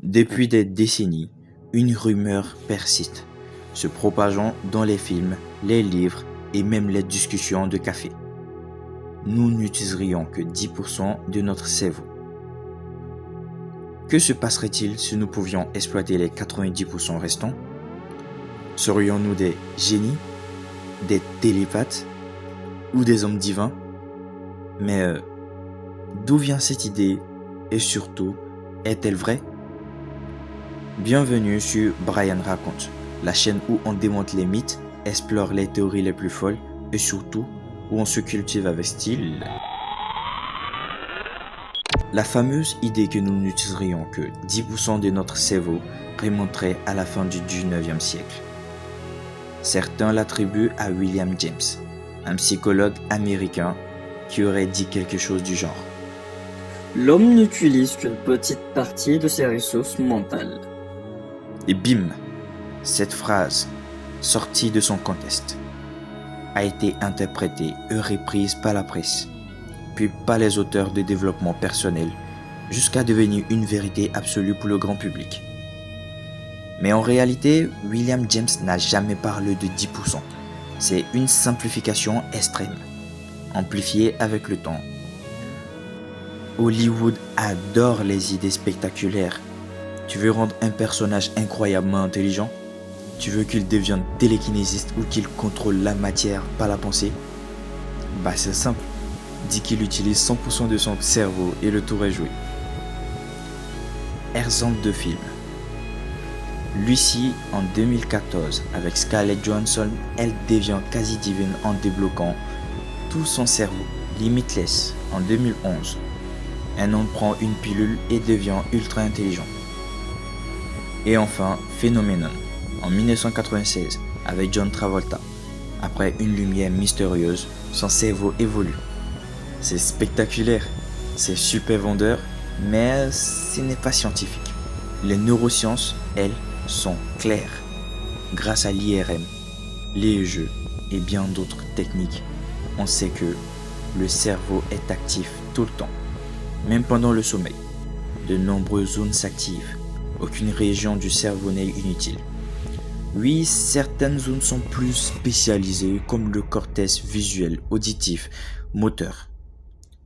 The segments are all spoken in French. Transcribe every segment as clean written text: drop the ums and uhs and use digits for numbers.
Depuis des décennies, une rumeur persiste, se propageant dans les films, les livres et même les discussions de café. Nous n'utiliserions que 10% de notre cerveau. Que se passerait-il si nous pouvions exploiter les 90% restants? Serions-nous des génies, des télépathes ou des hommes divins? Mais d'où vient cette idée et surtout, est-elle vraie? Bienvenue sur Brian Raconte, la chaîne où on démonte les mythes, explore les théories les plus folles et surtout où on se cultive avec style. La fameuse idée que nous n'utiliserions que 10% de notre cerveau remonterait à la fin du 19e siècle. Certains l'attribuent à William James, un psychologue américain qui aurait dit quelque chose du genre. L'homme n'utilise qu'une petite partie de ses ressources mentales. Et bim, cette phrase, sortie de son contexte, a été interprétée et reprise par la presse, puis par les auteurs de développement personnel, jusqu'à devenir une vérité absolue pour le grand public. Mais en réalité, William James n'a jamais parlé de 10%. C'est une simplification extrême, amplifiée avec le temps. Hollywood adore les idées spectaculaires. Tu veux rendre un personnage incroyablement intelligent? Tu veux qu'il devienne télékinésiste ou qu'il contrôle la matière par la pensée? Bah c'est simple. Dis qu'il utilise 100% de son cerveau et le tour est joué. Exemple de film. Lucy en 2014 avec Scarlett Johansson, elle devient quasi divine en débloquant tout son cerveau. Limitless en 2011. Un homme prend une pilule et devient ultra intelligent. Et enfin, Phenomenon, en 1996, avec John Travolta. Après une lumière mystérieuse, son cerveau évolue. C'est spectaculaire, c'est super vendeur, mais ce n'est pas scientifique. Les neurosciences, elles, sont claires. Grâce à l'IRM, les jeux et bien d'autres techniques, on sait que le cerveau est actif tout le temps, même pendant le sommeil. De nombreuses zones s'activent. Aucune région du cerveau n'est inutile. Oui, certaines zones sont plus spécialisées comme le cortex visuel, auditif, moteur.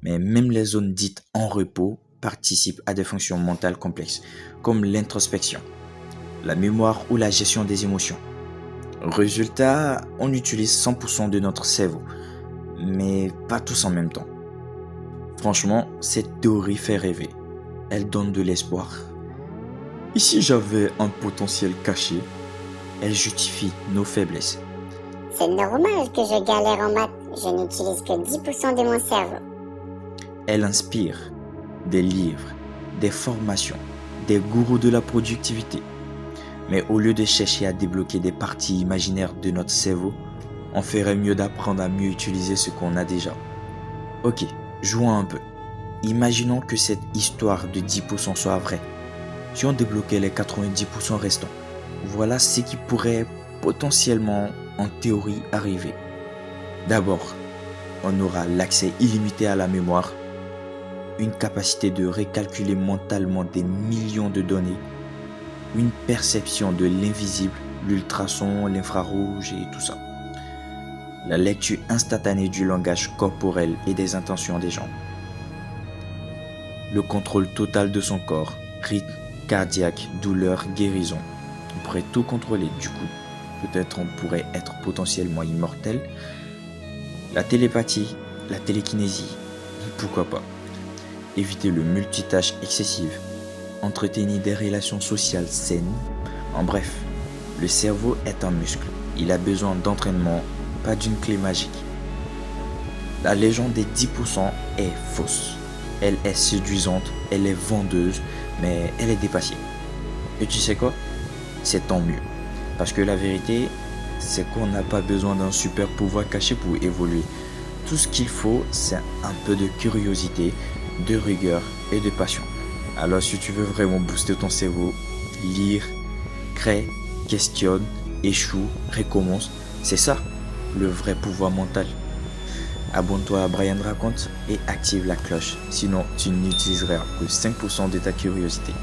Mais même les zones dites en repos participent à des fonctions mentales complexes, comme l'introspection, la mémoire ou la gestion des émotions. Résultat, on utilise 100% de notre cerveau, mais pas tous en même temps. Franchement, cette théorie fait rêver. Elle donne de l'espoir. Et si j'avais un potentiel caché? Elle justifie nos faiblesses. C'est normal que je galère en maths, je n'utilise que 10% de mon cerveau. Elle inspire des livres, des formations, des gourous de la productivité. Mais au lieu de chercher à débloquer des parties imaginaires de notre cerveau, on ferait mieux d'apprendre à mieux utiliser ce qu'on a déjà. Ok, jouons un peu. Imaginons que cette histoire de 10% soit vraie. Si on débloquait les 90% restants, voilà ce qui pourrait potentiellement, en théorie, arriver. D'abord, on aura l'accès illimité à la mémoire, une capacité de recalculer mentalement des millions de données, une perception de l'invisible, l'ultrason, l'infrarouge et tout ça. La lecture instantanée du langage corporel et des intentions des gens. Le contrôle total de son corps, rythme cardiaque, douleur, guérison. On pourrait tout contrôler du coup. Peut-être on pourrait être potentiellement immortel. La télépathie, la télékinésie, pourquoi pas. Éviter le multitâche excessive. Entretenir des relations sociales saines. En bref, le cerveau est un muscle. Il a besoin d'entraînement, pas d'une clé magique. La légende des 10% est fausse. Elle est séduisante, elle est vendeuse, mais elle est dépassée. Et tu sais quoi? C'est tant mieux. Parce que la vérité, c'est qu'on n'a pas besoin d'un super pouvoir caché pour évoluer. Tout ce qu'il faut, c'est un peu de curiosité, de rigueur et de passion. Alors si tu veux vraiment booster ton cerveau, lire, crée, questionne, échoue, recommence. C'est ça, le vrai pouvoir mental. Abonne-toi à Brian Raconte et active la cloche, sinon tu n'utiliseras que 5% de ta curiosité.